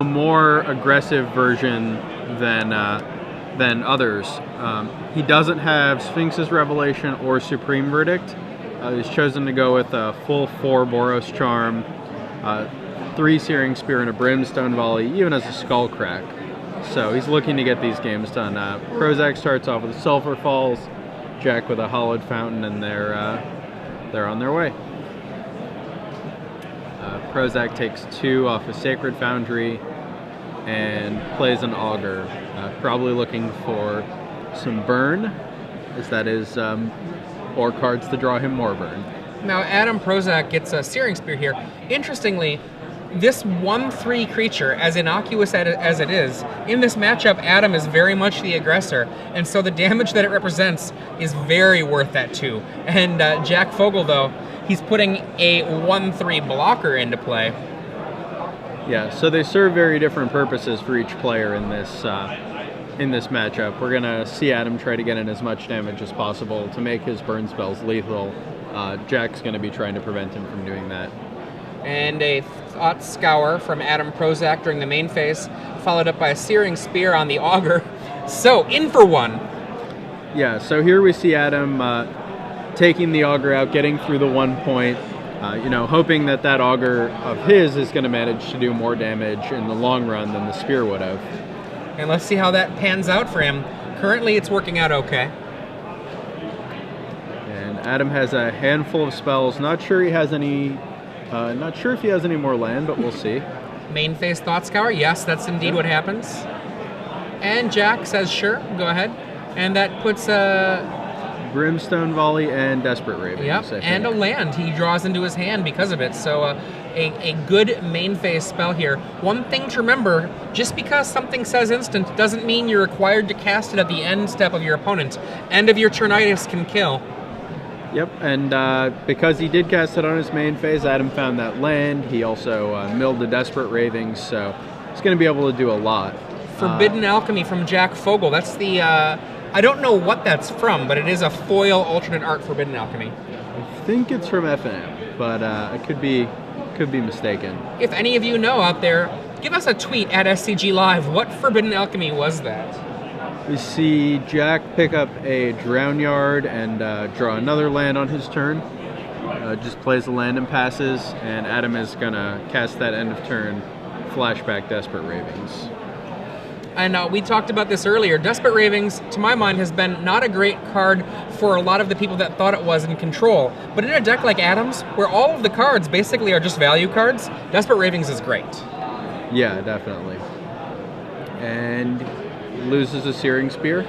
a more aggressive version than others. He doesn't have Sphinx's Revelation or Supreme Verdict. He's chosen to go with a full 4 Boros Charm, 3 Searing Spear and a Brimstone Volley, even as a Skull Crack. So he's looking to get these games done. Prosak starts off with Sulphur Falls, Jack with a Hollowed Fountain, and they're on their way. Prosak takes 2 off a Sacred Foundry and plays an Augur, probably looking for some burn, as that is, or cards to draw him more burn. Now Adam Prosak gets a Searing Spear here. Interestingly, this 1/3 creature, as innocuous as it is, in this matchup, Adam is very much the aggressor, and so the damage that it represents is very worth that too. And Jack Fogle, though, he's putting a 1/3 blocker into play. Yeah, so they serve very different purposes for each player in this matchup. We're gonna see Adam try to get in as much damage as possible to make his burn spells lethal. Jack's gonna be trying to prevent him from doing that. And a Thought Scour from Adam Prosak during the main phase, followed up by a Searing Spear on the Augur. So, in for one. Yeah, so here we see Adam taking the Augur out, getting through the 1 point, hoping that Augur of his is going to manage to do more damage in the long run than the Spear would have. And let's see how that pans out for him. Currently, it's working out okay. And Adam has a handful of spells. Not sure if he has any more land, but we'll see. Main phase Thought Scour, yes, that's indeed what happens. And Jack says, sure, go ahead. And that puts Brimstone Volley and Desperate Ravens. Yep, and a land he draws into his hand because of it. So a good main phase spell here. One thing to remember, just because something says instant doesn't mean you're required to cast it at the end step of your opponent. End of your turnitis can kill. Yep, and because he did cast it on his main phase, Adam found that land. He also milled the Desperate Ravings, so he's going to be able to do a lot. Forbidden Alchemy from Jack Fogle. That's the... I don't know what that's from, but it is a foil alternate art Forbidden Alchemy. I think it's from F&M, but I could be mistaken. If any of you know out there, give us a tweet at SCG Live. What Forbidden Alchemy was that? We see Jack pick up a Drown Yard and draw another land on his turn. Just plays the land and passes, and Adam is going to cast that end of turn flashback Desperate Ravings. And we talked about this earlier. Desperate Ravings, to my mind, has been not a great card for a lot of the people that thought it was in Control. But in a deck like Adam's, where all of the cards basically are just value cards, Desperate Ravings is great. Yeah, definitely. And loses a Searing Spear.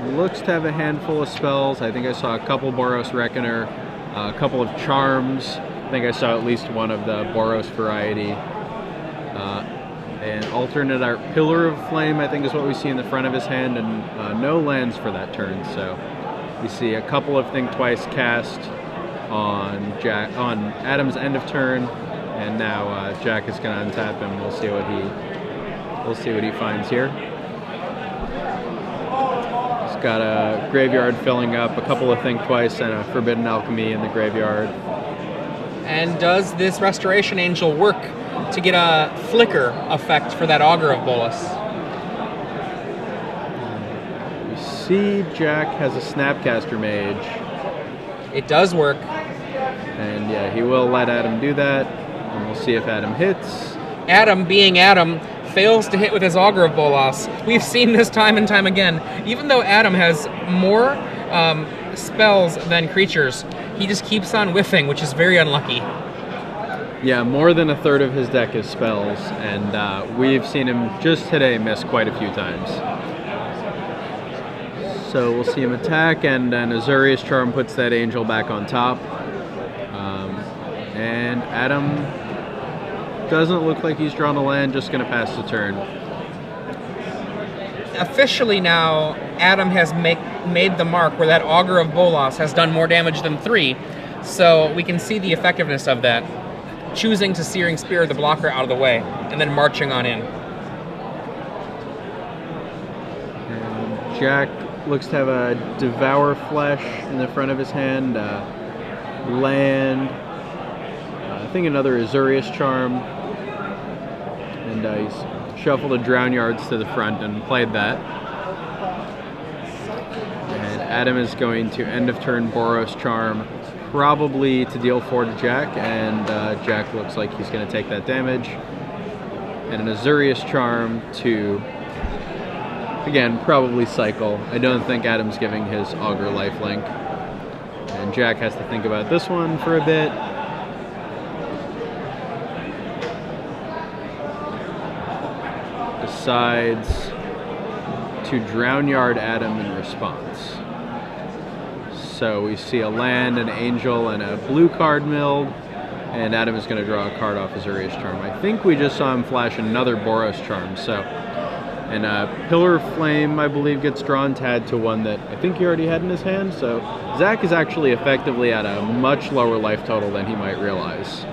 Looks to have a handful of spells. I think I saw a couple Boros Reckoner, a couple of Charms. I think I saw at least one of the Boros variety. An alternate art Pillar of Flame, I think, is what we see in the front of his hand, and no lands for that turn. So we see a couple of Think Twice cast on Adam's end of turn, and now Jack is going to untap him. We'll see what he finds here. He's got a Graveyard filling up, a couple of Think Twice, and a Forbidden Alchemy in the graveyard. And does this Restoration Angel work to get a flicker effect for that Augur of Bolas? We see Jack has a Snapcaster Mage. It does work. And yeah, he will let Adam do that, and we'll see if Adam hits. Adam, being Adam, fails to hit with his Augur of Bolas. We've seen this time and time again. Even though Adam has more spells than creatures, he just keeps on whiffing, which is very unlucky. Yeah, more than a third of his deck is spells, and we've seen him just today miss quite a few times. So we'll see him attack, and an Azurius Charm puts that angel back on top. And Adam doesn't look like he's drawn a land, just going to pass the turn. Officially now, Adam has made the mark where that Augur of Bolas has done more damage than 3, so we can see the effectiveness of that. Choosing to Searing Spear the blocker out of the way, and then marching on in. And Jack looks to have a Devour Flesh in the front of his hand, land, I think another Azurius Charm, and he's shuffled a Drown Yards to the front and played that. And Adam is going to end of turn Boros Charm, probably to deal 4 to Jack, and Jack looks like he's going to take that damage. And an Azurius Charm to, again, probably cycle. I don't think Adam's giving his Augur lifelink. And Jack has to think about this one for a bit. Decides to Drown Yard Adam in response. So we see a land, an angel, and a blue card milled, and Adam is going to draw a card off Azurius Charm. I think we just saw him flash another Boros Charm, so... And Pillar of Flame, I believe, gets drawn to add to one that I think he already had in his hand, so Zach is actually effectively at a much lower life total than he might realize.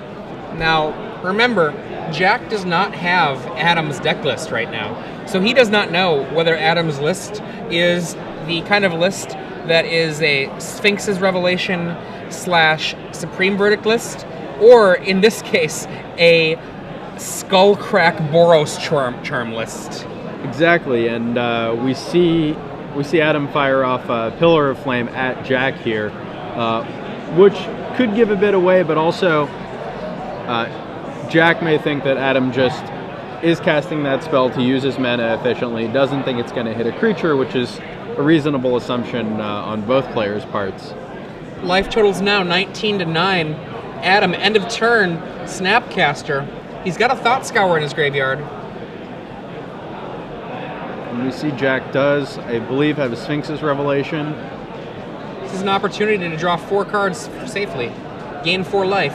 Now, remember, Jack does not have Adam's deck list right now, so he does not know whether Adam's list is the kind of list that is a Sphinx's Revelation / Supreme Verdict list, or, in this case, a Skullcrack Boros charm list. Exactly, and we see Adam fire off a Pillar of Flame at Jack here, which could give a bit away, but also Jack may think that Adam just is casting that spell to use his mana efficiently, doesn't think it's going to hit a creature, which is a reasonable assumption on both players' parts. Life total's now 19 to 9. Adam, end of turn, Snapcaster. He's got a Thought Scour in his graveyard. And we see Jack does, I believe, have a Sphinx's Revelation. This is an opportunity to draw 4 cards safely. Gain 4 life.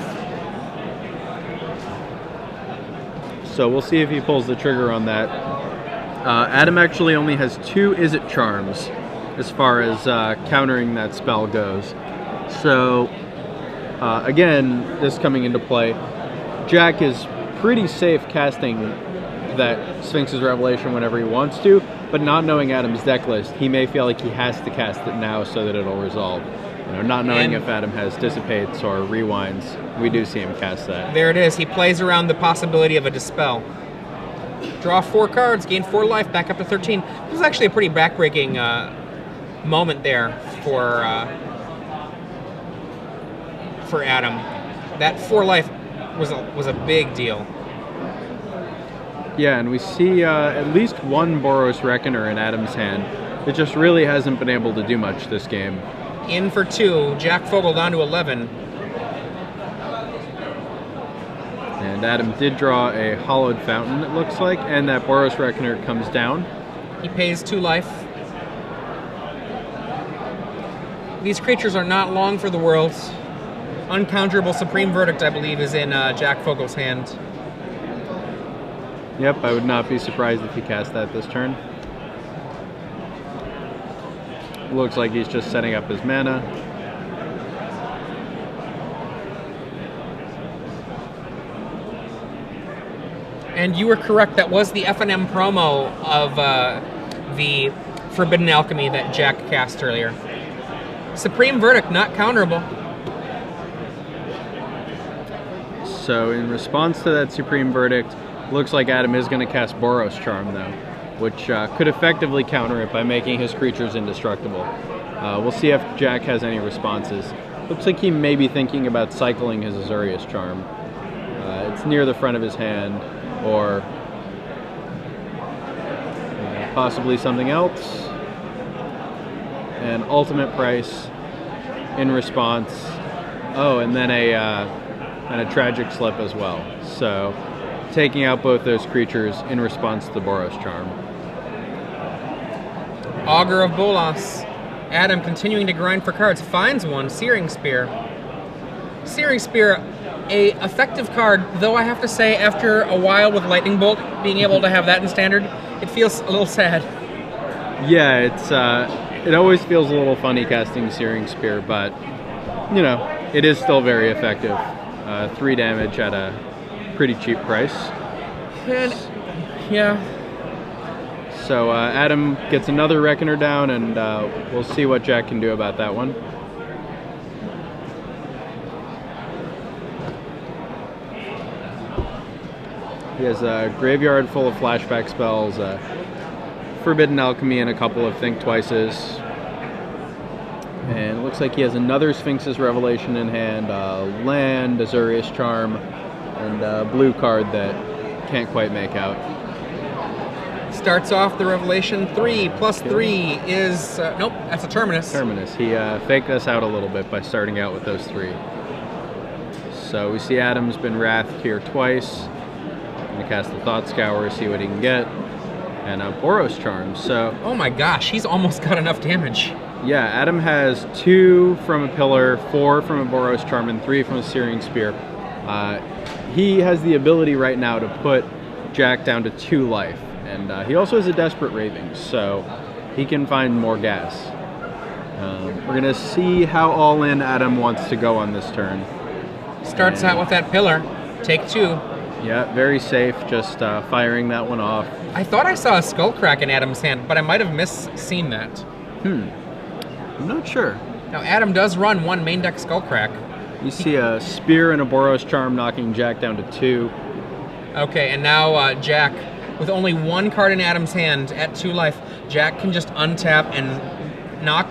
So we'll see if he pulls the trigger on that. Adam actually only has 2 Izzet Charms as far as countering that spell goes. So, again, this coming into play, Jack is pretty safe casting that Sphinx's Revelation whenever he wants to, but not knowing Adam's deck list, he may feel like he has to cast it now so that it'll resolve. You know, not knowing if Adam has Dissipates or Rewinds, we do see him cast that. There it is. He plays around the possibility of a Dispel. Draw 4 cards, gain 4 life, back up to 13. This was actually a pretty backbreaking moment there for Adam. That 4 life was a big deal. Yeah, and we see at least one Boros Reckoner in Adam's hand. It just really hasn't been able to do much this game. In for 2, Jack Fogle down to 11. And Adam did draw a Hollowed Fountain, it looks like, and that Boros Reckoner comes down. He pays 2 life. These creatures are not long for the world. Uncounterable Supreme Verdict, I believe, is in Jack Fogle's hand. Yep, I would not be surprised if he cast that this turn. Looks like he's just setting up his mana. And you were correct, that was the FNM promo of the Forbidden Alchemy that Jack cast earlier. Supreme Verdict, not counterable. So in response to that Supreme Verdict, looks like Adam is going to cast Boros Charm, though, which could effectively counter it by making his creatures indestructible. We'll see if Jack has any responses. Looks like he may be thinking about cycling his Azurius Charm. It's near the front of his hand, or possibly something else. And ultimate price in response. Oh, and then a Tragic Slip as well. So taking out both those creatures in response to the Boros Charm. Augur of Bolas. Adam continuing to grind for cards, finds one, Searing Spear. Searing Spear, a effective card, though I have to say after a while with Lightning Bolt, being able to have that in Standard, it feels a little sad. Yeah, it always feels a little funny casting Searing Spear, but, you know, it is still very effective. 3 damage at a pretty cheap price. And, yeah. So Adam gets another Reckoner down, and we'll see what Jack can do about that one. He has a graveyard full of flashback spells, Forbidden Alchemy, and a couple of Think Twices. And it looks like he has another Sphinx's Revelation in hand, land, Azorius Charm, and a blue card that can't quite make out. Starts off the Revelation 3 plus 3 is, nope, that's a Terminus. Terminus. He faked us out a little bit by starting out with those 3. So we see Adam's been Wrathed here twice. Going to cast the Thought Scour, see what he can get. And a Boros Charm, so... Oh my gosh, he's almost got enough damage. Yeah, Adam has 2 from a Pillar, 4 from a Boros Charm, and 3 from a Searing Spear. He has the ability right now to put Jack down to 2 life. And he also has a Desperate Ravings, so he can find more gas. We're going to see how all-in Adam wants to go on this turn. Starts out with that Pillar. Take 2. Yeah, very safe, just firing that one off. I thought I saw a Skullcrack in Adam's hand, but I might have misseen that. I'm not sure. Now, Adam does run 1 main deck Skullcrack. You see a Spear and a Boros Charm knocking Jack down to 2. Okay, and now Jack, with only 1 card in Adam's hand at 2 life, Jack can just untap and knock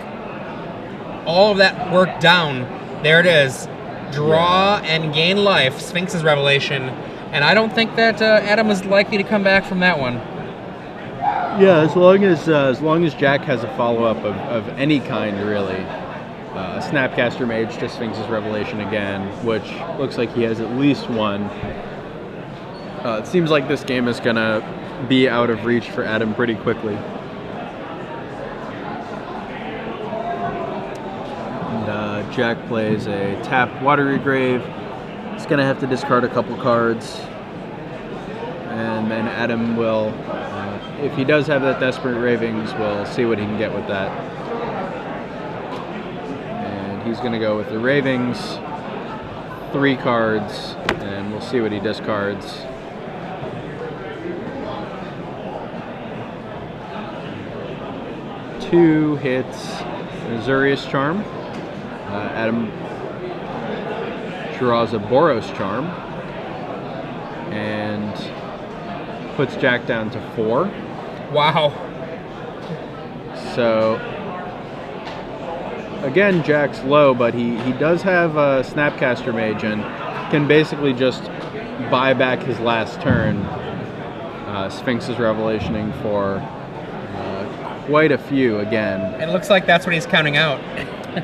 all of that work down. There it is. Draw and gain life, Sphinx's Revelation. And I don't think that Adam is likely to come back from that one. Yeah, as long as Jack has a follow-up of any kind, really. Snapcaster Mage to Sphinx's Revelation again, which looks like he has at least 1. It seems like this game is going to be out of reach for Adam pretty quickly. And Jack plays a tapped Watery Grave. He's going to have to discard a couple cards. And then Adam will, if he does have that Desperate Ravings, we'll see what he can get with that. And he's going to go with the Ravings, 3 cards, and we'll see what he discards. Two hits, Azorius Charm. Adam draws a Boros Charm and puts Jack down to 4. Wow. So again, Jack's low, but he does have a Snapcaster Mage and can basically just buy back his last turn. Sphinx's Revelationing for quite a few again. It looks like that's what he's counting out.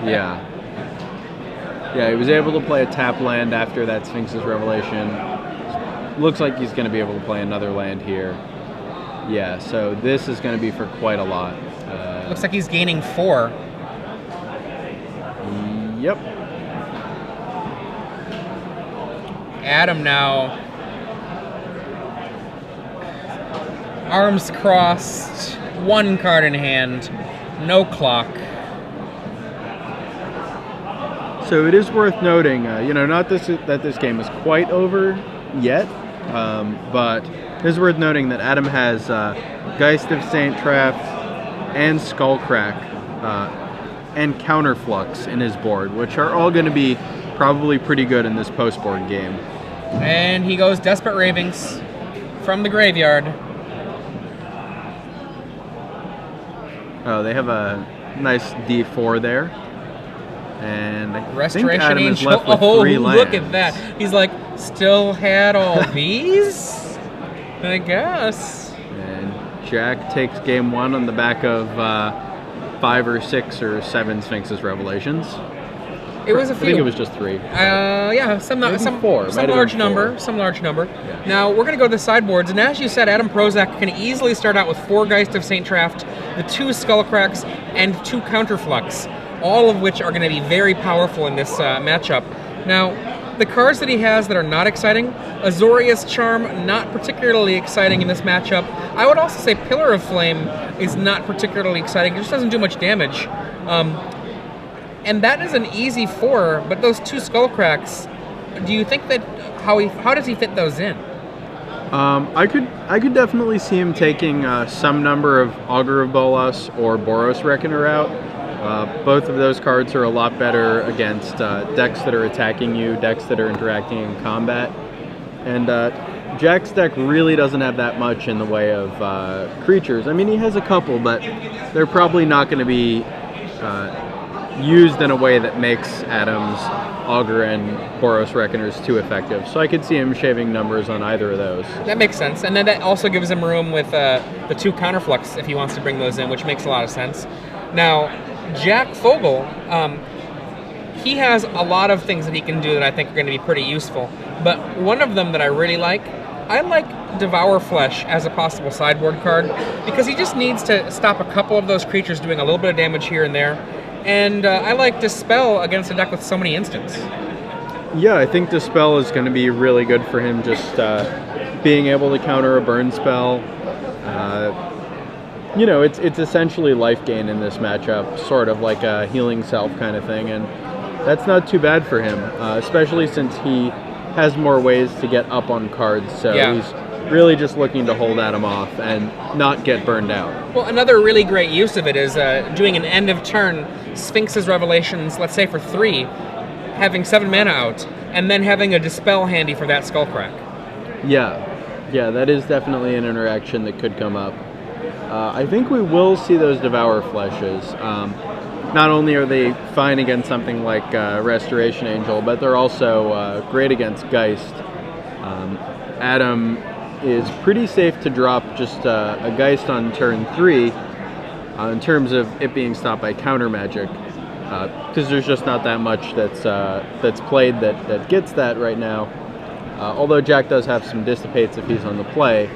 Yeah. Yeah, he was able to play a tap land after that Sphinx's Revelation. Looks like he's going to be able to play another land here. Yeah, so this is going to be for quite a lot. Looks like he's gaining 4. Yep. Adam now, arms crossed, 1 card in hand, no clock. So it is worth noting, not that this game is quite over yet, but it is worth noting that Adam has Geist of Saint Traft and Skullcrack and Counterflux in his board, which are all going to be probably pretty good in this post-board game. And he goes Desperate Ravings from the graveyard. Oh, they have a nice D4 there. And I think Restoration Adam is Angel. left with Oh, 3 lands. look at that. He's like, still had all these? I guess. And Jack takes game 1 on the back of 5 or 6 or 7 Sphinx's Revelations. It was a few. I think it was just 3. Yeah, some 4. Some large number. Some large number. Yeah. Now we're going to go to the sideboards, and as you said, Adam Prosak can easily start out with 4 Geist of Saint Traft, the 2 Skullcracks, and 2 Counterflux, all of which are going to be very powerful in this matchup. Now, the cards that he has that are not exciting, Azorius Charm, not particularly exciting in this matchup. I would also say Pillar of Flame is not particularly exciting. It just doesn't do much damage. And that is an easy 4, but those 2 Skullcracks, do you think that, how does he fit those in? I could definitely see him taking some number of Augur of Bolas or Boros Reckoner out. Both of those cards are a lot better against decks that are attacking you, decks that are interacting in combat. And Jack's deck really doesn't have that much in the way of creatures. I mean, he has a couple, but they're probably not going to be used in a way that makes Adam's Augur and Boros Reckoners too effective. So I could see him shaving numbers on either of those. That makes sense. And then that also gives him room with the 2 counterflux if he wants to bring those in, which makes a lot of sense. Now, Jack Fogle, he has a lot of things that he can do that I think are going to be pretty useful. But one of them that I really like Devour Flesh as a possible sideboard card, because he just needs to stop a couple of those creatures doing a little bit of damage here and there. And I like Dispel against a deck with so many instants. Yeah, I think Dispel is going to be really good for him, just being able to counter a burn spell. You know, it's essentially life gain in this matchup, sort of like a healing self kind of thing, and that's not too bad for him, especially since he has more ways to get up on cards, so he's really just looking to hold Adam off and not get burned out. Well, another really great use of it is doing an end of turn Sphinx's Revelations, let's say for 3, having 7 mana out, and then having a Dispel handy for that Skullcrack. Yeah, that is definitely an interaction that could come up. I think we will see those Devour Fleshes. Not only are they fine against something like Restoration Angel, but they're also great against Geist. Adam is pretty safe to drop just a Geist on turn 3 in terms of it being stopped by counter magic, because there's just not that much that's played that gets that right now. Although Jack does have some dissipates if he's on the play.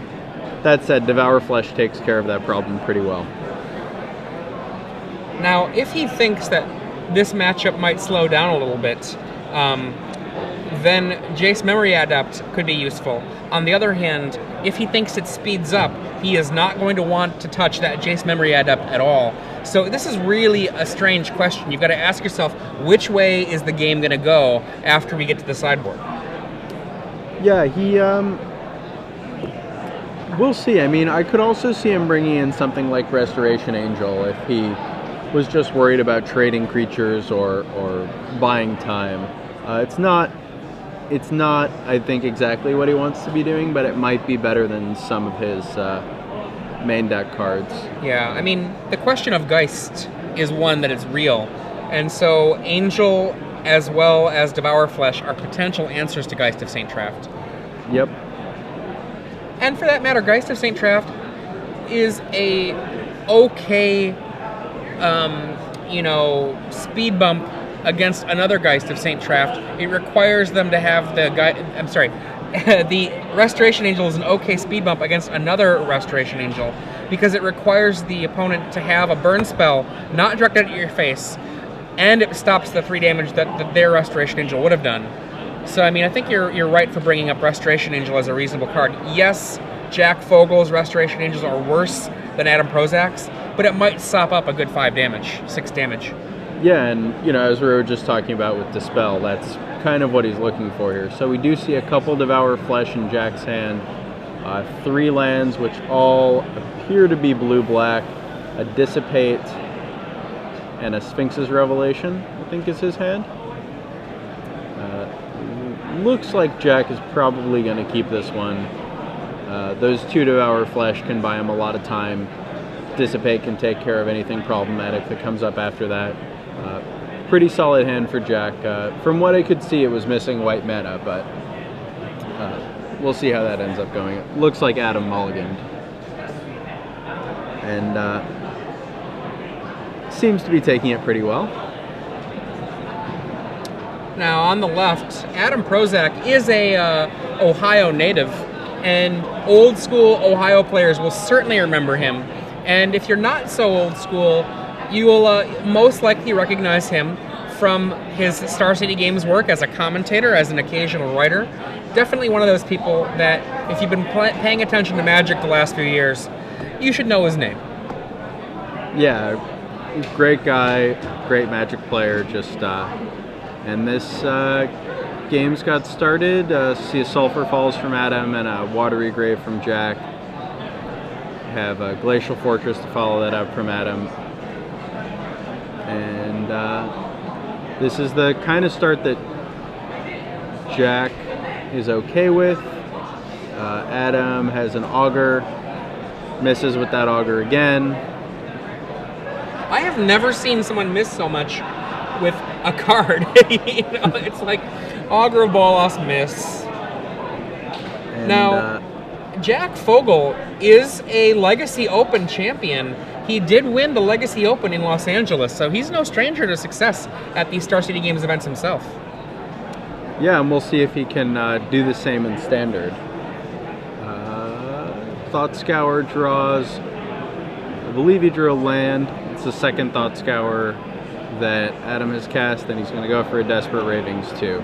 That said, Devour Flesh takes care of that problem pretty well. Now, if he thinks that this matchup might slow down a little bit, then Jace Memory Adept could be useful. On the other hand, if he thinks it speeds up, he is not going to want to touch that Jace Memory Adept at all. So this is really a strange question. You've got to ask yourself, which way is the game going to go after we get to the sideboard? Yeah, we'll see. I mean, I could also see him bringing in something like Restoration Angel if he was just worried about trading creatures or buying time. It's not, I think, exactly what he wants to be doing, but it might be better than some of his main deck cards. Yeah, I mean, the question of Geist is one that is real, and so Angel as well as Devour Flesh are potential answers to Geist of St. Traft. Yep. And for that matter, Geist of St. Traft is a okay, speed bump against another Geist of St. Traft. It requires them to have the Restoration Angel is an okay speed bump against another Restoration Angel because it requires the opponent to have a burn spell not directed at your face, and it stops the 3 damage that their Restoration Angel would have done. So, I mean, I think you're right for bringing up Restoration Angel as a reasonable card. Yes, Jack Fogle's Restoration Angels are worse than Adam Prosak's, but it might sop up a good 5 damage, 6 damage. Yeah, and, as we were just talking about with Dispel, that's kind of what he's looking for here. So we do see a couple Devour Flesh in Jack's hand, 3 lands, which all appear to be blue-black, a Dissipate, and a Sphinx's Revelation, I think is his hand. Looks like Jack is probably going to keep this one. Those 2 Devour Flesh can buy him a lot of time. Dissipate can take care of anything problematic that comes up after that. Pretty solid hand for Jack. From what I could see, it was missing white mana, but we'll see how that ends up going. It looks like Adam mulliganed. And seems to be taking it pretty well. Now, on the left, Adam Prosak is a Ohio native, and old school Ohio players will certainly remember him. And if you're not so old school, you will most likely recognize him from his Star City Games work as a commentator, as an occasional writer. Definitely one of those people that, if you've been paying attention to Magic the last few years, you should know his name. Yeah, great guy, great Magic player, just And this game's got started. See a Sulphur Falls from Adam and a Watery Grave from Jack. Have a Glacial Fortress to follow that up from Adam. And this is the kind of start that Jack is okay with. Adam has an Augur, misses with that Augur again. I have never seen someone miss so much with a card. It's like Augur of Bolas, miss. And, now, Jack Fogle is a Legacy Open champion. He did win the Legacy Open in Los Angeles, so he's no stranger to success at these Star City Games events himself. Yeah, and we'll see if he can do the same in Standard. Thought Scour draws. I believe he drew a land. It's the second Thought Scour that Adam has cast, and he's going to go for a Desperate Ravings too.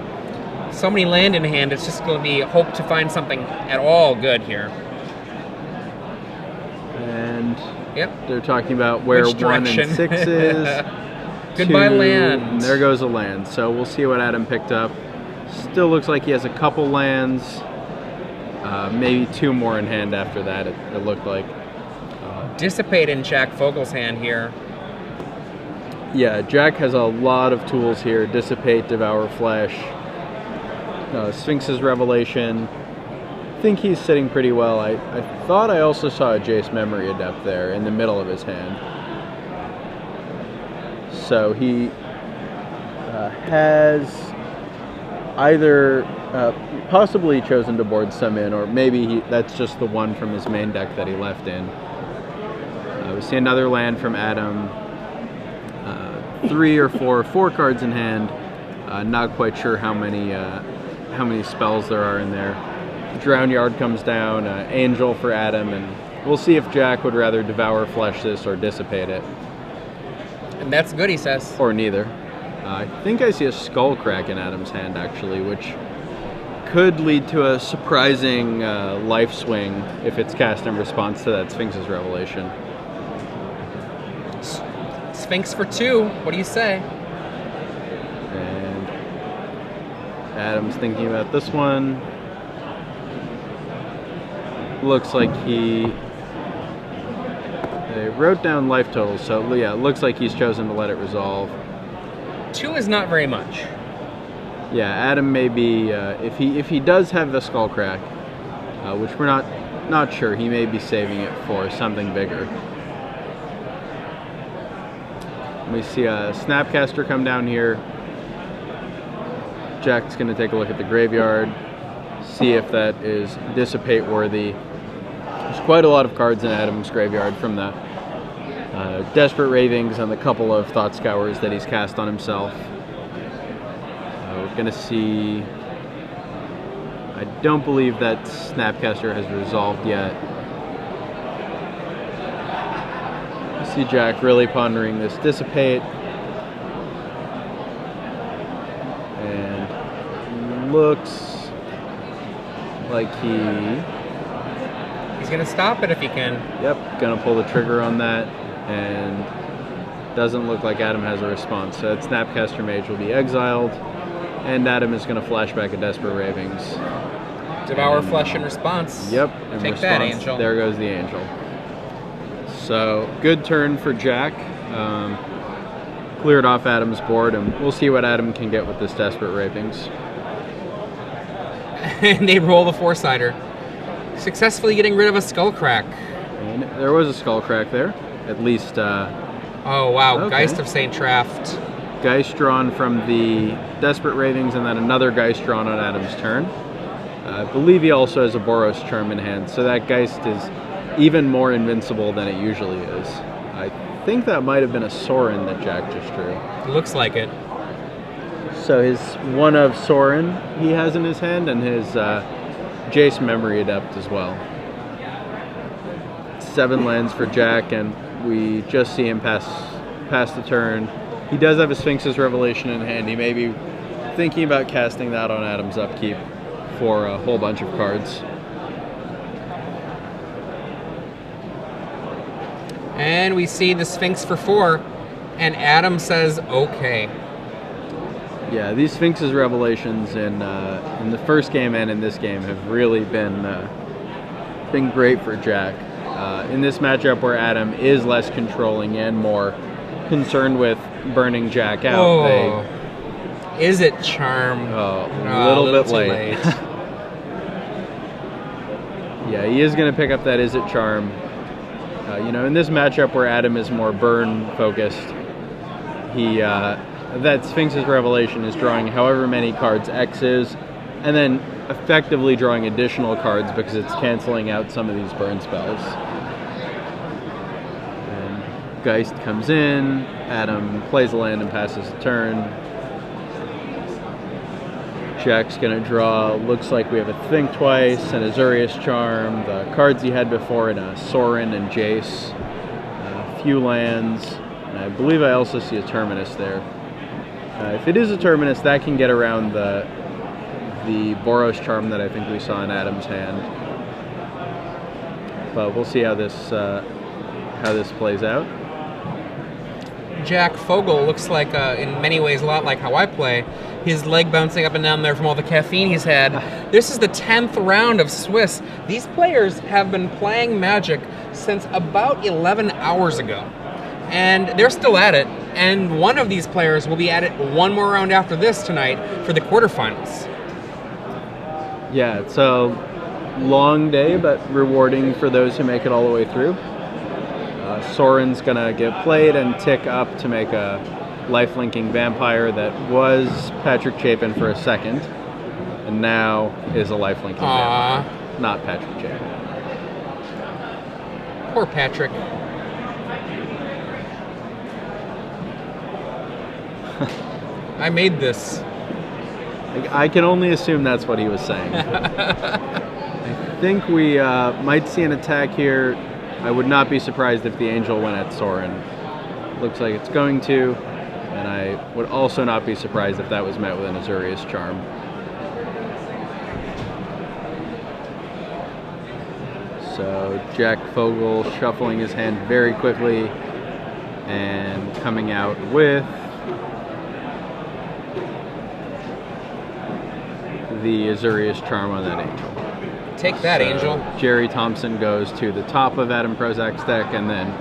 So many land in hand, it's just going to be hope to find something at all good here. And yep, they're talking about where 1 and 6 is. Goodbye, 2, land. And there goes a land. So we'll see what Adam picked up. Still looks like he has a couple lands. Maybe 2 more in hand after that, it looked like. Dissipate in Jack Fogle's hand here. Yeah, Jack has a lot of tools here. Dissipate, Devour Flesh, Sphinx's Revelation. I think he's sitting pretty well. I thought I also saw a Jace Memory Adept there in the middle of his hand. So he has either possibly chosen to board some in, or maybe that's just the one from his main deck that he left in. We see another land from Adam. 3 or 4 cards in hand. Not quite sure how many spells there are in there. Drown Yard comes down. Angel for Adam, and we'll see if Jack would rather Devour Flesh this or Dissipate it. And that's good, he says. Or neither. I think I see a Skullcrack in Adam's hand, actually, which could lead to a surprising life swing if it's cast in response to that Sphinx's Revelation. Sphinx for 2. What do you say? And Adam's thinking about this one. Looks like they wrote down life totals, so yeah, it looks like he's chosen to let it resolve. 2 is not very much. Yeah, Adam may be, if he does have the Skullcrack, which we're not sure, he may be saving it for something bigger. We see a Snapcaster come down here. Jack's going to take a look at the graveyard, see if that is Dissipate worthy. There's quite a lot of cards in Adam's graveyard from the Desperate Ravings and the couple of Thought Scours that he's cast on himself. We're going to see... I don't believe that Snapcaster has resolved yet. See Jack really pondering this Dissipate, and looks like he's gonna stop it if he can. Yep, gonna pull the trigger on that, and doesn't look like Adam has a response. So that Snapcaster Mage will be exiled, and Adam is gonna flashback a Desperate Ravings. Devour Flesh in response. Yep. Take that, Angel. There goes the Angel. So, good turn for Jack. Cleared off Adam's board, and we'll see what Adam can get with this Desperate Ravings. And they roll the 4-sider. Successfully getting rid of a Skullcrack. And there was a Skullcrack there. At least... oh, wow. Okay. Geist of St. Traft. Geist drawn from the Desperate Ravings, and then another Geist drawn on Adam's turn. I believe he also has a Boros Charm in hand, so that Geist is even more invincible than it usually is. I think that might have been a Sorin that Jack just drew. Looks like it. So his one of Sorin he has in his hand, and his Jace Memory Adept as well. 7 lands for Jack, and we just see him pass the turn. He does have a Sphinx's Revelation in hand. He may be thinking about casting that on Adam's upkeep for a whole bunch of cards. And we see the Sphinx for 4, and Adam says, okay. Yeah, these Sphinx's revelations in the first game and in this game have really been great for Jack. In this matchup where Adam is less controlling and more concerned with burning Jack out, Oh, is it charm? A little bit too late. Yeah, he is going to pick up that is it charm. In this matchup where Adam is more burn focused, that Sphinx's revelation is drawing however many cards X is, and then effectively drawing additional cards because it's canceling out some of these burn spells. And Geist comes in, Adam plays a land and passes a turn. Jack's gonna draw, looks like we have a Think Twice, an Azurius Charm, the cards he had before in a Sorin and Jace, a few lands, and I believe I also see a Terminus there. If it is a Terminus, that can get around the Boros Charm that I think we saw in Adam's hand. But we'll see how this plays out. Jack Fogle looks like, in many ways, a lot like how I play. His leg bouncing up and down there from all the caffeine he's had. This is the 10th round of Swiss. These players have been playing Magic since about 11 hours ago. And they're still at it. And one of these players will be at it one more round after this tonight for the quarterfinals. Yeah, it's a long day, but rewarding for those who make it all the way through. Sorin's gonna get played and tick up to make a life-linking vampire that was Patrick Chapin for a second, and now is a life-linking vampire. Not Patrick Chapin. Poor Patrick. I made this. I can only assume that's what he was saying. I think we might see an attack here. I would not be surprised if the Angel went at Sorin. Looks like it's going to, and I would also not be surprised if that was met with an Azurius Charm. So Jack Fogle shuffling his hand very quickly and coming out with the Azurius Charm on that Angel. Take that, Angel. Jerry Thompson goes to the top of Adam Prosak's deck and then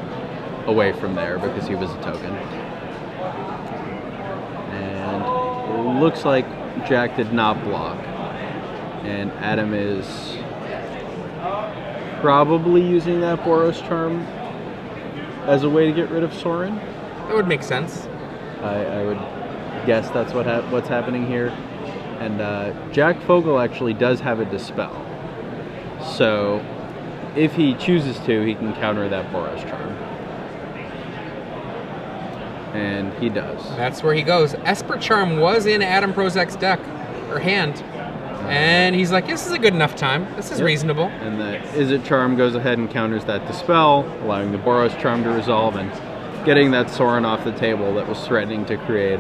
away from there because he was a token. And looks like Jack did not block. And Adam is probably using that Boros Charm as a way to get rid of Sorin. That would make sense. I would guess that's what's happening here. And Jack Fogle actually does have a Dispel. So if he chooses to, he can counter that Boros Charm. And he does. That's where he goes. Esper Charm was in Adam Prosak's deck, or hand. And he's like, this is a good enough time. This is reasonable. And the Is It Charm goes ahead and counters that Dispel, allowing the Boros Charm to resolve and getting that Sorin off the table that was threatening to create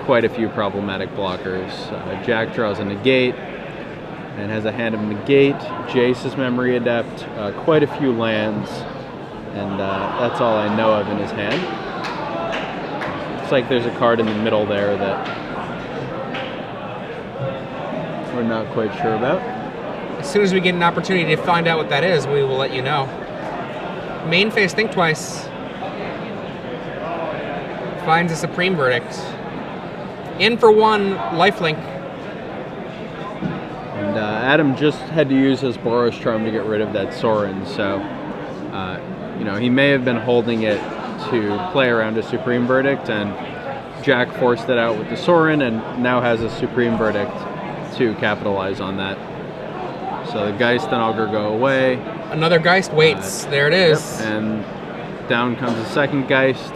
quite a few problematic blockers. Jack draws a Negate and has a hand of Negate, Jace's Memory Adept, quite a few lands, and that's all I know of in his hand. Looks like there's a card in the middle there that we're not quite sure about. As soon as we get an opportunity to find out what that is, we will let you know. Main phase Think Twice finds a Supreme Verdict. In for one, lifelink. And Adam just had to use his Boros Charm to get rid of that Sorin, so he may have been holding it to play around a Supreme Verdict, and Jack forced it out with the Sorin and now has a Supreme Verdict to capitalize on that. So the Geist and Augur go away. Another Geist waits. There it is. Yep. And down comes the second Geist.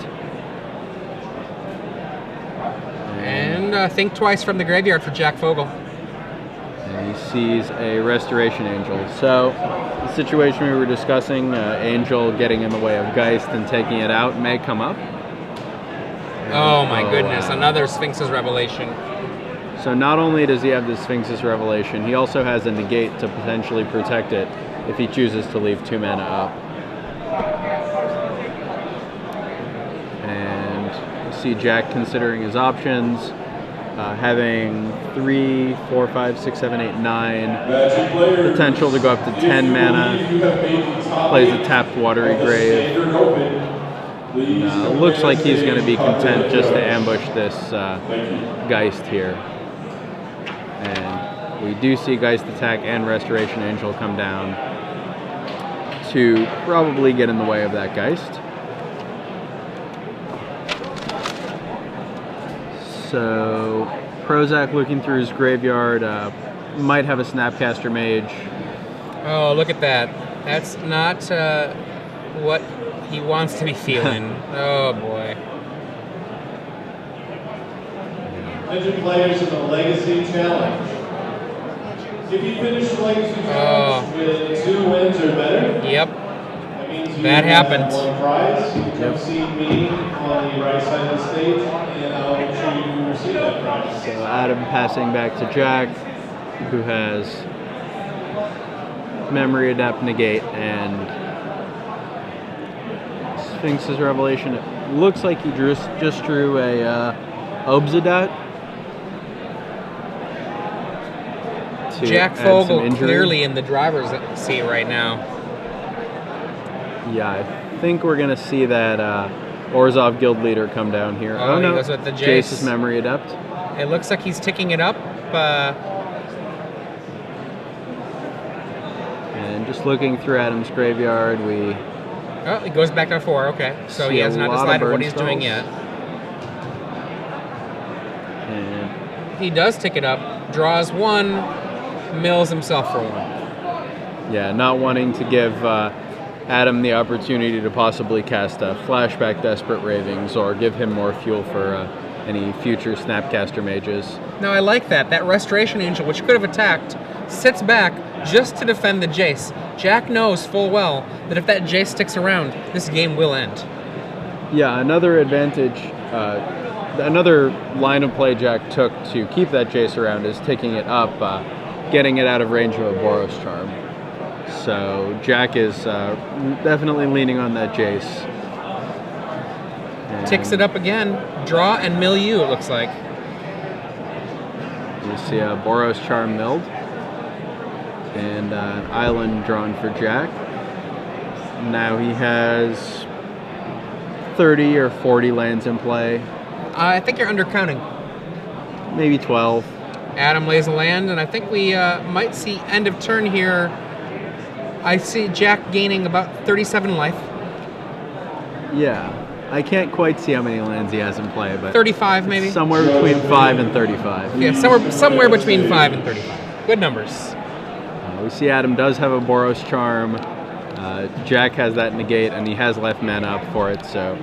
And Think Twice from the graveyard for Jack Fogle. And he sees a Restoration Angel. So the situation we were discussing, Angel getting in the way of Geist and taking it out, may come up. Oh my goodness, another Sphinx's Revelation. So not only does he have the Sphinx's Revelation, he also has a Negate to potentially protect it if he chooses to leave 2 mana up. And you see Jack considering his options. having 3, 4, 5, 6, 7, 8, 9 potential to go up to 10 mana. Plays a tapped Watery Grave. Looks like he's going to be content just to ambush this Geist here. And we do see Geist attack and Restoration Angel come down to probably get in the way of that Geist. So Prosak looking through his graveyard, might have a Snapcaster Mage. Oh, look at that. That's not what he wants to be feeling. Oh boy. Legend players in the Legacy Challenge. If you finish the Legacy Challenge with 2 wins or better, yep, that means you that happened. One prize. You come see me on the right side of the stage, and I'll make sure you receive that prize. So Adam passing back to Jack, who has Memory Adept, Negate, and Sphinx's Revelation. It looks like he just drew a Obsidat. Jack Fogle clearly in the driver's seat right now. Yeah, I think we're going to see that Orzhov Guild Leader come down here. Oh, no, he goes with the Jace's Memory Adept. It looks like he's ticking it up. And just looking through Adam's graveyard, we... Oh, he goes back to 4, okay. So he has not decided what he's doing yet. And he does tick it up, draws 1, mills himself for 1. Yeah, not wanting to give Adam the opportunity to possibly cast a Flashback Desperate Ravings or give him more fuel for any future Snapcaster Mages. No, I like that. That Restoration Angel, which could have attacked, sits back just to defend the Jace. Jack knows full well that if that Jace sticks around, this game will end. Yeah, another advantage, another line of play Jack took to keep that Jace around is taking it up, getting it out of range of a Boros Charm. So Jack is definitely leaning on that Jace. And ticks it up again. Draw and mill you, it looks like. You see a Boros Charm milled. And an island drawn for Jack. Now he has 30 or 40 lands in play. I think you're undercounting. Maybe 12. Adam lays a land, and I think we might see end of turn here. I see Jack gaining about 37 life. Yeah. I can't quite see how many lands he has in play, but 35 maybe? Somewhere between 5 and 35. Yeah, somewhere between 5 and 35. Good numbers. We see Adam does have a Boros Charm. Jack has that Negate, and he has left mana up for it, so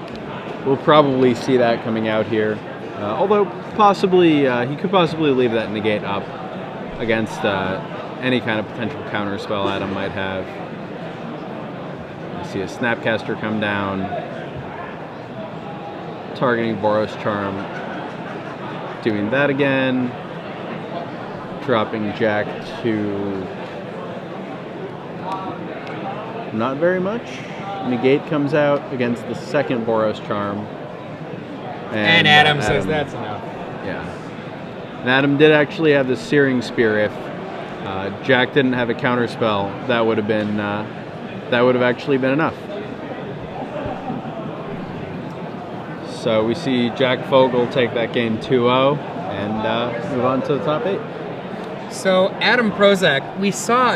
we'll probably see that coming out here. Although possibly he could possibly leave that Negate up against any kind of potential counter spell Adam might have. We see a Snapcaster come down, targeting Boros Charm, doing that again, dropping Jack to not very much. Negate comes out against the second Boros Charm. And Adam says that's enough. Yeah. And Adam did actually have the Searing Spear. If Jack didn't have a counter spell, that would have been actually been enough. So we see Jack Fogle take that game 2-0 and move on to the top 8. So Adam Prosak, we saw